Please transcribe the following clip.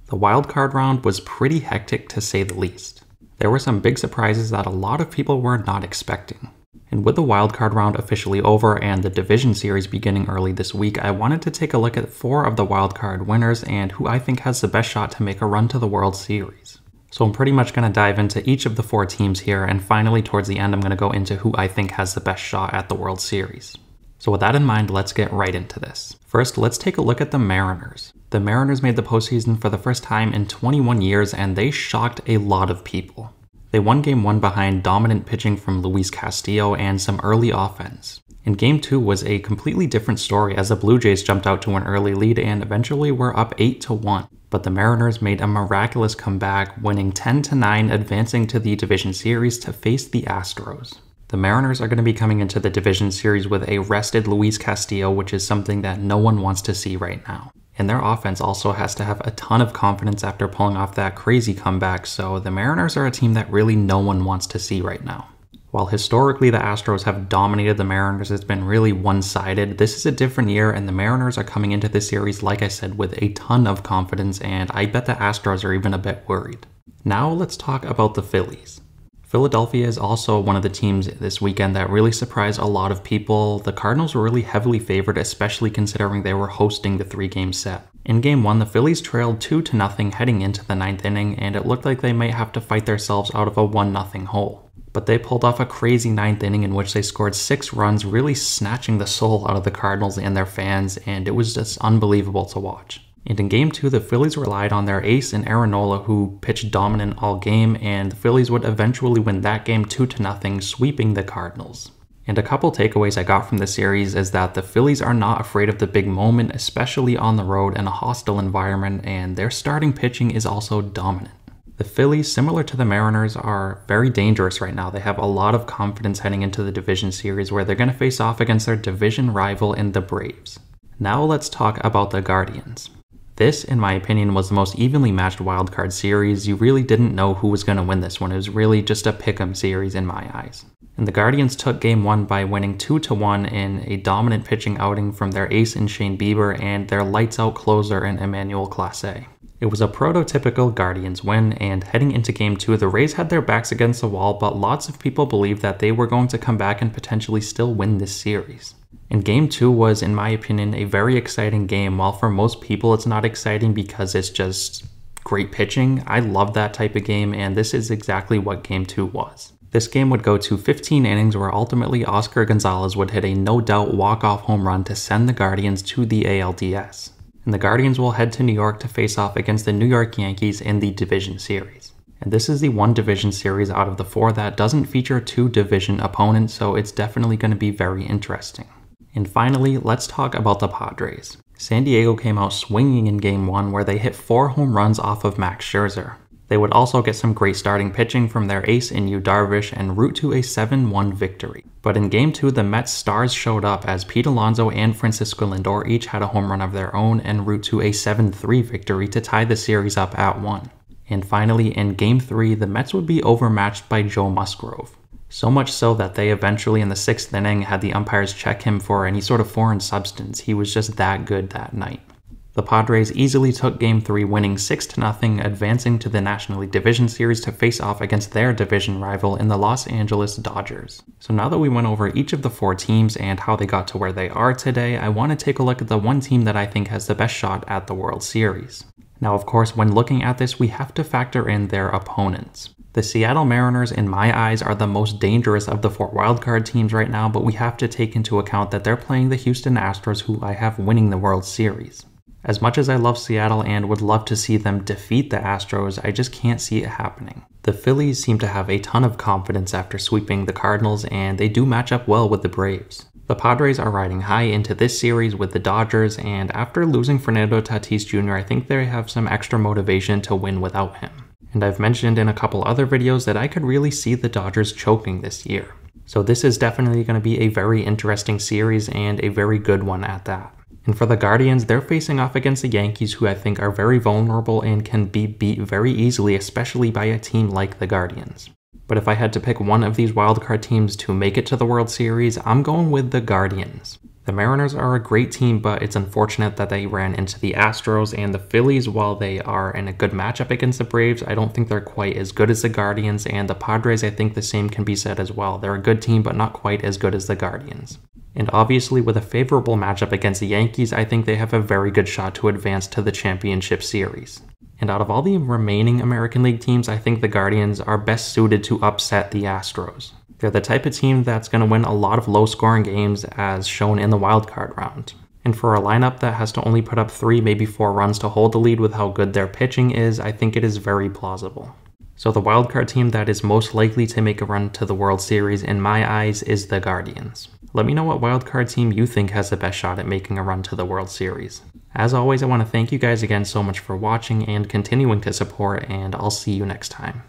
The wildcard round was pretty hectic to say the least. There were some big surprises that a lot of people were not expecting. And with the wildcard round officially over and the division series beginning early this week, I wanted to take a look at 4 of the wildcard winners and who I think has the best shot to make a run to the World Series. So I'm pretty much going to dive into each of the 4 teams here, and finally towards the end I'm going to go into who I think has the best shot at the World Series. So with that in mind, let's get right into this. First, let's take a look at the Mariners. The Mariners made the postseason for the first time in 21 years and they shocked a lot of people. They won Game 1 behind dominant pitching from Luis Castillo and some early offense. And Game 2 was a completely different story as the Blue Jays jumped out to an early lead and eventually were up 8-1. But the Mariners made a miraculous comeback, winning 10-9, advancing to the division series to face the Astros. The Mariners are going to be coming into the division series with a rested Luis Castillo, which is something that no one wants to see right now. And their offense also has to have a ton of confidence after pulling off that crazy comeback, so the Mariners are a team that really no one wants to see right now. While historically the Astros have dominated the Mariners, it's been really one-sided. This is a different year and the Mariners are coming into this series, like I said, with a ton of confidence, and I bet the Astros are even a bit worried. Now let's talk about the Phillies. Philadelphia is also one of the teams this weekend that really surprised a lot of people. The Cardinals were really heavily favored, especially considering they were hosting the 3-game set. In Game 1, the Phillies trailed 2-0 heading into the 9th inning, and it looked like they might have to fight themselves out of a 1-0 hole. But they pulled off a crazy 9th inning in which they scored 6 runs, really snatching the soul out of the Cardinals and their fans, and it was just unbelievable to watch. And in Game 2, the Phillies relied on their ace in Aaron Nola, who pitched dominant all game, and the Phillies would eventually win that game 2-0, sweeping the Cardinals. And a couple takeaways I got from the series is that the Phillies are not afraid of the big moment, especially on the road in a hostile environment, and their starting pitching is also dominant. The Phillies, similar to the Mariners, are very dangerous right now. They have a lot of confidence heading into the division series where they're going to face off against their division rival in the Braves. Now let's talk about the Guardians. This, in my opinion, was the most evenly matched wildcard series. You really didn't know who was going to win this one. It was really just a pick'em series in my eyes. And the Guardians took Game 1 by winning 2-1 in a dominant pitching outing from their ace in Shane Bieber and their lights-out closer in Emmanuel Clase. It was a prototypical Guardians win, and heading into Game 2, the Rays had their backs against the wall, but lots of people believed that they were going to come back and potentially still win this series. And Game 2 was, in my opinion, a very exciting game. While for most people it's not exciting because it's just great pitching, I love that type of game, and this is exactly what Game 2 was. This game would go to 15 innings where ultimately Oscar Gonzalez would hit a no-doubt walk-off home run to send the Guardians to the ALDS. And the Guardians will head to New York to face off against the New York Yankees in the division series. And this is the one division series out of the 4 that doesn't feature 2 division opponents, so it's definitely going to be very interesting. And finally, let's talk about the Padres. San Diego came out swinging in Game 1 where they hit 4 home runs off of Max Scherzer. They would also get some great starting pitching from their ace in Yu Darvish and root to a 7-1 victory. But in Game 2, the Mets stars showed up as Pete Alonso and Francisco Lindor each had a home run of their own and root to a 7-3 victory to tie the series up at 1. And finally, in Game 3, the Mets would be overmatched by Joe Musgrove. So much so that they eventually in the 6th inning had the umpires check him for any sort of foreign substance. He was just that good that night. The Padres easily took Game 3, winning 6-0, advancing to the National League Division Series to face off against their division rival in the Los Angeles Dodgers. So now that we went over each of the 4 teams and how they got to where they are today, I want to take a look at the one team that I think has the best shot at the World Series. Now, of course, when looking at this, we have to factor in their opponents. The Seattle Mariners, in my eyes, are the most dangerous of the 4 wildcard teams right now, but we have to take into account that they're playing the Houston Astros, who I have winning the World Series. As much as I love Seattle and would love to see them defeat the Astros, I just can't see it happening. The Phillies seem to have a ton of confidence after sweeping the Cardinals, and they do match up well with the Braves. The Padres are riding high into this series with the Dodgers, and after losing Fernando Tatis Jr., I think they have some extra motivation to win without him. And I've mentioned in a couple other videos that I could really see the Dodgers choking this year. So this is definitely going to be a very interesting series and a very good one at that. And for the Guardians, they're facing off against the Yankees, who I think are very vulnerable and can be beat very easily, especially by a team like the Guardians. But if I had to pick one of these wildcard teams to make it to the World Series, I'm going with the Guardians. The Mariners are a great team, but it's unfortunate that they ran into the Astros, and the Phillies, while they are in a good matchup against the Braves, I don't think they're quite as good as the Guardians, and the Padres, I think the same can be said as well. They're a good team, but not quite as good as the Guardians. And obviously, with a favorable matchup against the Yankees, I think they have a very good shot to advance to the championship series. And out of all the remaining American League teams, I think the Guardians are best suited to upset the Astros. They're the type of team that's going to win a lot of low-scoring games as shown in the wildcard round. And for a lineup that has to only put up 3, maybe 4 runs to hold the lead with how good their pitching is, I think it is very plausible. So the wildcard team that is most likely to make a run to the World Series in my eyes is the Guardians. Let me know what wildcard team you think has the best shot at making a run to the World Series. As always, I want to thank you guys again so much for watching and continuing to support, and I'll see you next time.